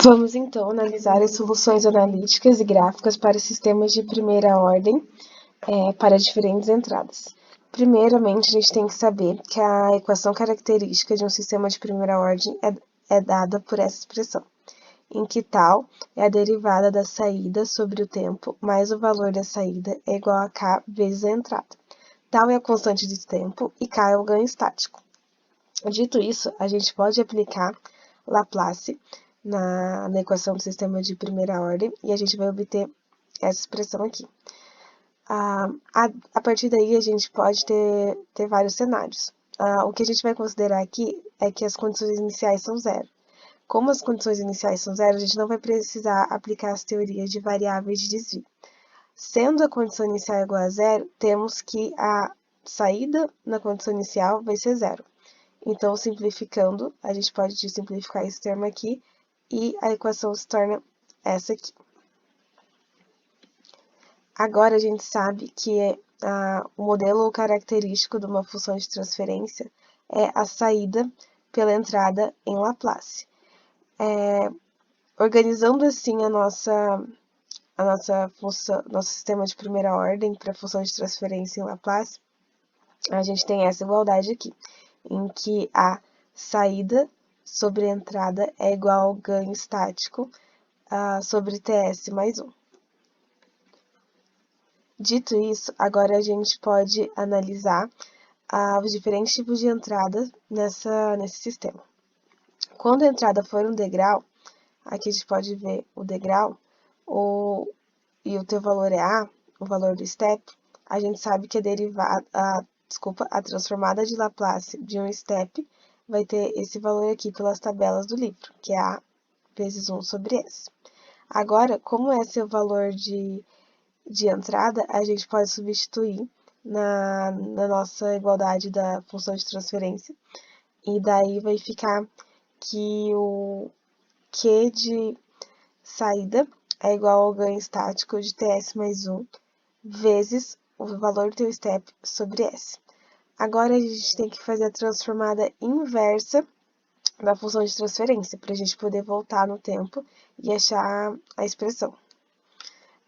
Vamos então analisar as soluções analíticas e gráficas para sistemas de primeira ordem para diferentes entradas. Primeiramente, a gente tem que saber que a equação característica de um sistema de primeira ordem é dada por essa expressão, em que tal é a derivada da saída sobre o tempo mais o valor da saída é igual a k vezes a entrada. Tal é a constante de tempo e k é o ganho estático. Dito isso, a gente pode aplicar Laplace na equação do sistema de primeira ordem e a gente vai obter essa expressão aqui. A partir daí, a gente pode ter vários cenários. O que a gente vai considerar aqui é que as condições iniciais são zero. Como as condições iniciais são zero, a gente não vai precisar aplicar as teorias de variáveis de desvio. Sendo a condição inicial igual a zero, temos que a saída na condição inicial vai ser zero. Então, simplificando, a gente pode simplificar esse termo aqui e a equação se torna essa aqui. Agora, a gente sabe que o modelo característico de uma função de transferência é a saída pela entrada em Laplace. Organizando assim nosso sistema de primeira ordem para a função de transferência em Laplace, a gente tem essa igualdade aqui, em que a saída sobre a entrada é igual ao ganho estático sobre Ts mais 1. Dito isso, agora a gente pode analisar os diferentes tipos de entrada nesse sistema. Quando a entrada for um degrau, aqui a gente pode ver o degrau, e o teu valor é A, o valor do step, a gente sabe que a transformada de Laplace de um step vai ter esse valor aqui pelas tabelas do livro, que é A vezes 1 sobre S. Agora, como esse é o valor de entrada, a gente pode substituir na nossa igualdade da função de transferência, e daí vai ficar que o Q de saída é igual ao ganho estático de Ts mais 1 vezes o valor do teu step sobre S. Agora a gente tem que fazer a transformada inversa da função de transferência, para a gente poder voltar no tempo e achar a expressão.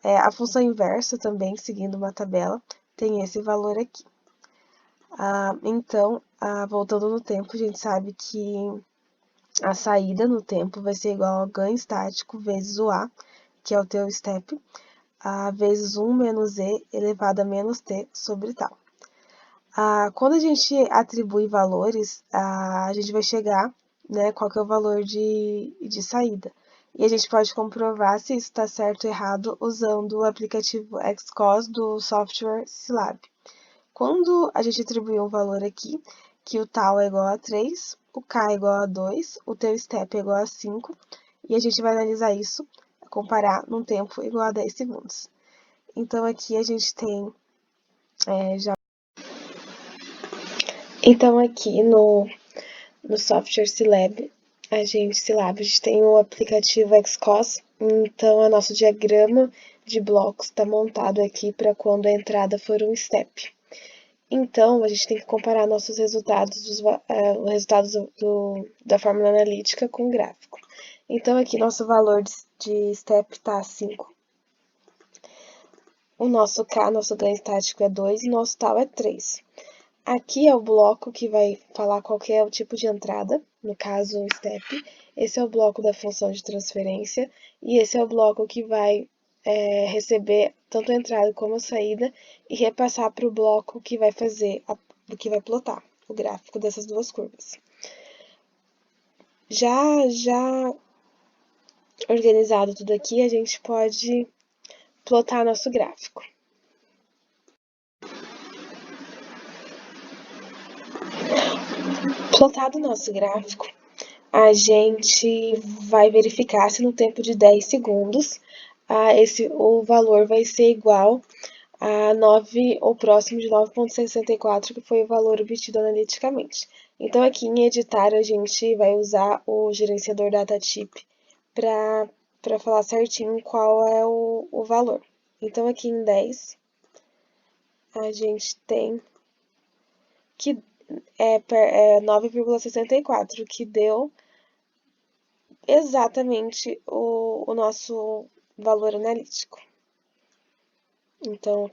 A função inversa também, seguindo uma tabela, tem esse valor aqui. Então, voltando no tempo, a gente sabe que a saída no tempo vai ser igual ao ganho estático vezes o A, que é o teu step, vezes 1 menos E elevado a menos T sobre tal. Quando a gente atribui valores, a gente vai chegar, né, qual que é o valor de saída. E a gente pode comprovar se isso está certo ou errado usando o aplicativo Xcos do software Scilab. Quando a gente atribui um valor aqui, que o tal é igual a 3, o k é igual a 2, o teu step é igual a 5, e a gente vai analisar isso, comparar num tempo igual a 10 segundos. Então, aqui a gente tem Então, aqui no software Scilab, a gente tem o aplicativo Xcos, então o nosso diagrama de blocos está montado aqui para quando a entrada for um step. Então, a gente tem que comparar nossos resultados, os resultados da fórmula analítica com o gráfico. Então, aqui nosso valor de step está 5. O nosso K, nosso ganho estático é 2 e nosso tal é 3. Aqui é o bloco que vai falar qual que é o tipo de entrada, no caso o step. Esse é o bloco da função de transferência e esse é o bloco que vai receber tanto a entrada como a saída e repassar para o bloco que vai que vai plotar o gráfico dessas duas curvas. Já organizado tudo aqui, a gente pode plotar nosso gráfico. Plotado o nosso gráfico, a gente vai verificar se no tempo de 10 segundos o valor vai ser igual a 9 ou próximo de 9,64, que foi o valor obtido analiticamente. Então, aqui em editar, a gente vai usar o gerenciador DataType para falar certinho qual é o valor. Então, aqui em 10, a gente tem que 9,64, que deu exatamente o nosso valor analítico. Então,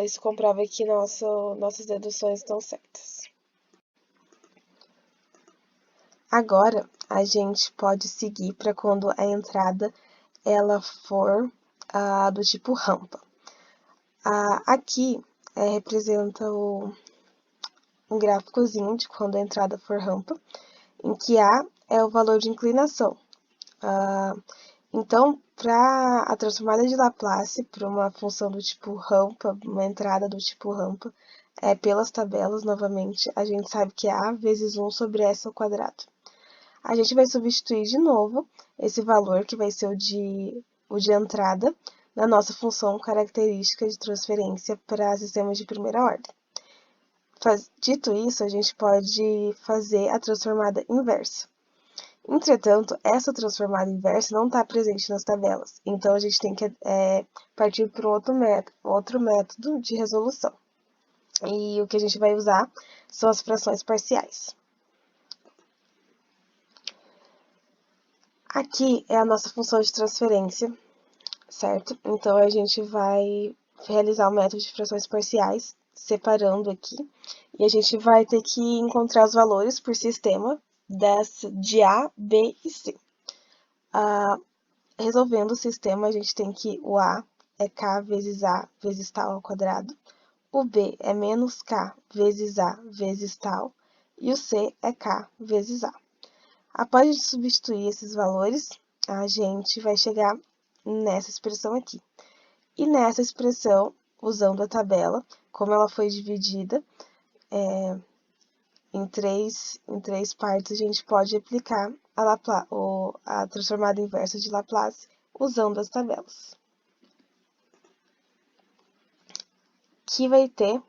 isso comprova que nossas deduções estão certas. Agora, a gente pode seguir para quando a entrada ela for do tipo rampa. Aqui representa um gráficozinho de quando a entrada for rampa, em que A é o valor de inclinação. Então, para a transformada de Laplace para uma função do tipo rampa, uma entrada do tipo rampa, pelas tabelas, novamente, a gente sabe que é A vezes 1 sobre S ao quadrado. A gente vai substituir de novo esse valor, que vai ser o de entrada, na nossa função característica de transferência para sistemas de primeira ordem. Dito isso, a gente pode fazer a transformada inversa. Entretanto, essa transformada inversa não está presente nas tabelas, então a gente tem que partir para outro método de resolução. E o que a gente vai usar são as frações parciais. Aqui é a nossa função de transferência, certo? Então, a gente vai realizar o método de frações parciais, separando aqui, e a gente vai ter que encontrar os valores por sistema de A, B e C. Resolvendo o sistema, a gente tem que o A é K vezes A vezes tal ao quadrado, o B é menos K vezes A vezes tal, e o C é K vezes A. Após a gente substituir esses valores, a gente vai chegar nessa expressão aqui. E nessa expressão, usando a tabela, como ela foi dividida em três partes, a gente pode aplicar a transformada inversa de Laplace usando as tabelas. Que vai ter,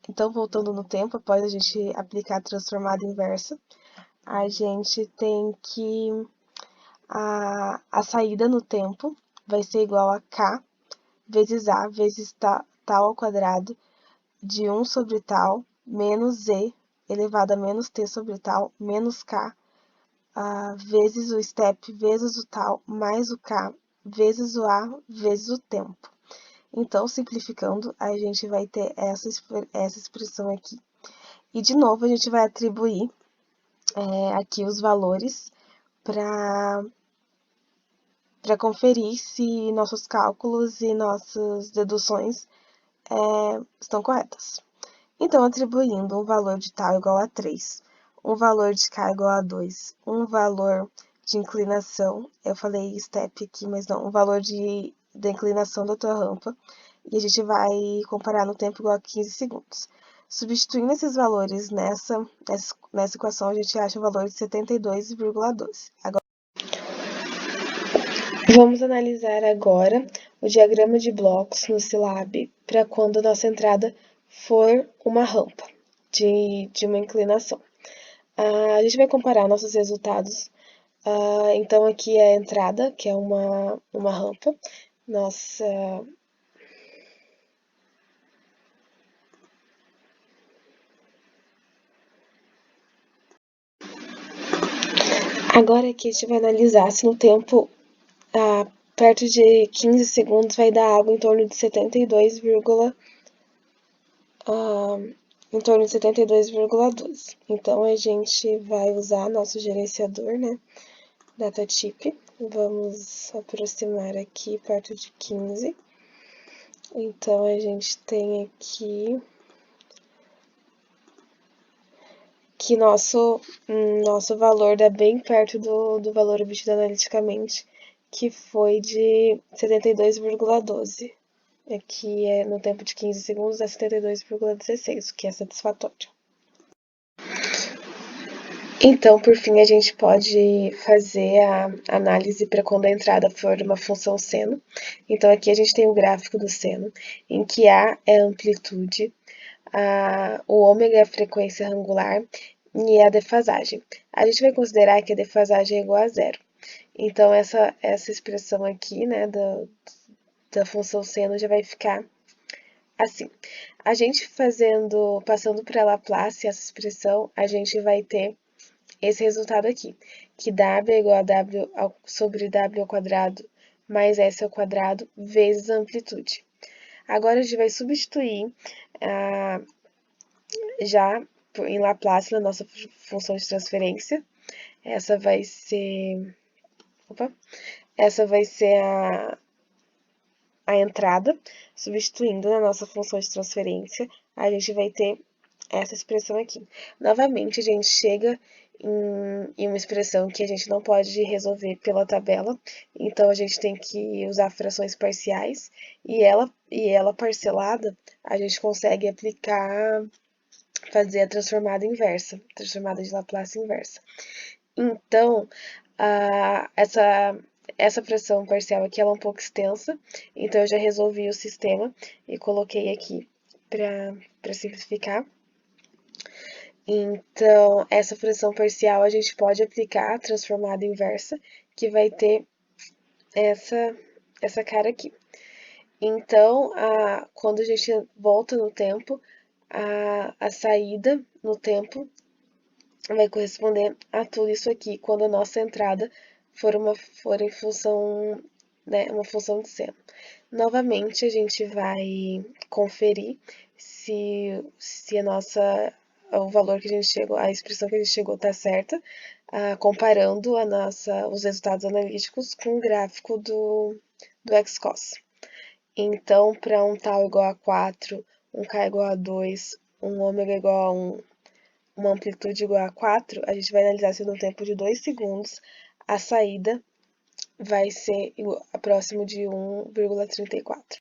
então voltando no tempo, após a gente aplicar a transformada inversa, a gente tem que a saída no tempo vai ser igual a K vezes A vezes tal ao quadrado de 1 sobre tal menos Z elevado a menos T sobre tal menos K vezes o step vezes o tal mais o K vezes o A vezes o tempo. Então, simplificando, a gente vai ter essa expressão aqui. E, de novo, a gente vai atribuir aqui os valores para conferir se nossos cálculos e nossas deduções estão corretas. Então, atribuindo um valor de tal igual a 3, um valor de K igual a 2, um valor de inclinação, eu falei step aqui, mas não, um valor da inclinação da tua rampa, e a gente vai comparar no tempo igual a 15 segundos. Substituindo esses valores nessa equação, a gente acha o valor de 72,12. Vamos analisar agora o diagrama de blocos no Silab para quando a nossa entrada for uma rampa de uma inclinação. A gente vai comparar nossos resultados. Então, aqui é a entrada, que é uma rampa. Agora aqui a gente vai analisar se no tempo perto de 15 segundos vai dar algo em torno de 72, em torno de 72,12. Então, a gente vai usar nosso gerenciador, né? Datatype. Vamos aproximar aqui perto de 15. Então, a gente tem aqui que nosso valor dá bem perto do valor obtido analiticamente, que foi de 72,12. Aqui no tempo de 15 segundos, é 72,16, o que é satisfatório. Então, por fim, a gente pode fazer a análise para quando a entrada for uma função seno. Então, aqui a gente tem o gráfico do seno, em que A é a amplitude, o ômega é a frequência angular e a defasagem. A gente vai considerar que a defasagem é igual a zero. Então, essa expressão aqui, né, da função seno já vai ficar assim. A gente passando para Laplace essa expressão, a gente vai ter esse resultado aqui, que W é igual a W sobre W ao quadrado mais S ao quadrado vezes a amplitude. Agora a gente vai substituir já em Laplace na nossa função de transferência. Essa vai ser a entrada. Substituindo na nossa função de transferência, a gente vai ter essa expressão aqui. Novamente, a gente chega em uma expressão que a gente não pode resolver pela tabela, então a gente tem que usar frações parciais, e ela parcelada, a gente consegue fazer a transformada inversa, transformada de Laplace inversa. Então, essa fração parcial aqui ela é um pouco extensa, então eu já resolvi o sistema e coloquei aqui para simplificar. Então, essa fração parcial a gente pode aplicar a transformada inversa, que vai ter essa cara aqui. Então, quando a gente volta no tempo, a saída no tempo vai corresponder a tudo isso aqui, quando a nossa entrada for em função, né, uma função de seno. Novamente, a gente vai conferir se o valor que a gente chegou, a expressão que a gente chegou está certa, comparando os resultados analíticos com o gráfico do xcos. Então, para um tal igual a 4, um k igual a 2, um ômega igual a 1, uma amplitude igual a 4, a gente vai analisar se no tempo de 2 segundos a saída vai ser próximo de 1,34.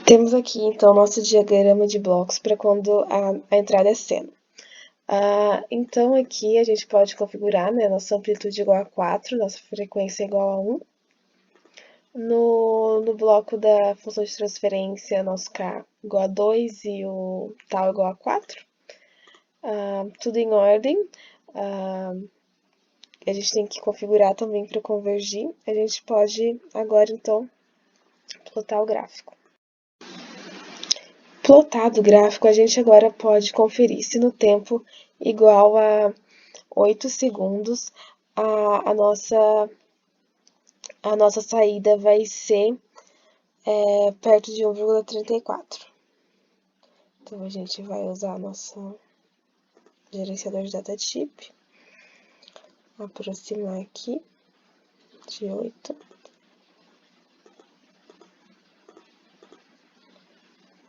Temos aqui, então, nosso diagrama de blocos para quando a entrada é seno. Então, aqui a gente pode configurar, né, nossa amplitude igual a 4, nossa frequência igual a 1. No bloco da função de transferência, nosso K igual a 2 e o tal igual a 4. Tudo em ordem. A gente tem que configurar também para convergir. A gente pode agora, então, plotar o gráfico. Plotado o gráfico, a gente agora pode conferir se no tempo igual a 8 segundos a nossa saída vai ser perto de 1,34. Então, a gente vai usar nosso gerenciador de data type, aproximar aqui de 8.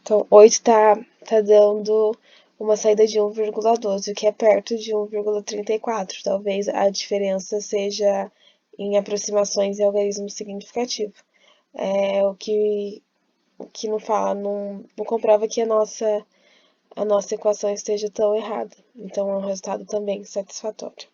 Então, 8 está dando uma saída de 1,12, o que é perto de 1,34. Talvez a diferença seja em aproximações e algarismo significativo. O que não fala, não comprova que a nossa equação esteja tão errada. Então, é um resultado também satisfatório.